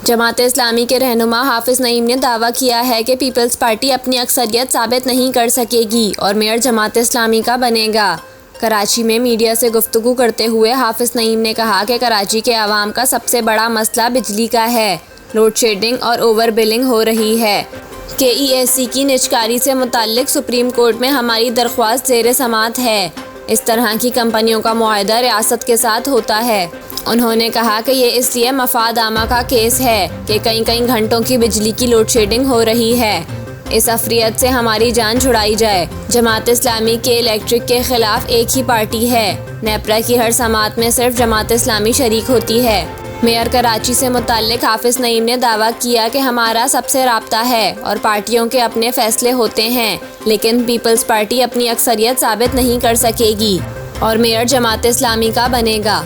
जमात इस्लामी के रहनुमा हाफिज नईम ने दावा किया है कि पीपल्स पार्टी अपनी अक्सरियत साबित नहीं कर सकेगी और मेयर जमात इस्लामी का बनेगा। कराची में मीडिया से गुफ्तगू करते हुए हाफिज नईम ने कहा कि कराची के आवाम का सबसे बड़ा मसला बिजली का है। लोड शेडिंग और ओवर बिलिंग हो रही है। KESC की निजकारी से मुताल्लिक सुप्रीम कोर्ट में हमारी दरख्वास्त ज़ेर समात है। इस तरह की कंपनियों का मुआहदा रियासत के साथ होता है। उन्होंने कहा कि ये इसलिए मफाद आमा का केस है कि कई घंटों की बिजली की लोड शेडिंग हो रही है। इस अफरियत से हमारी जान छुड़ाई जाए। जमात इस्लामी के इलेक्ट्रिक के खिलाफ एक ही पार्टी है। नेपरा की हर समात में सिर्फ जमात इस्लामी शरीक होती है। मेयर कराची से मुताल्लिक हाफिज नईम ने दावा किया कि हमारा सबसे राब्ता है और पार्टियों के अपने फैसले होते हैं, लेकिन पीपल्स पार्टी अपनी अक्सरियत साबित नहीं कर सकेगी और मेयर जमात इस्लामी का बनेगा।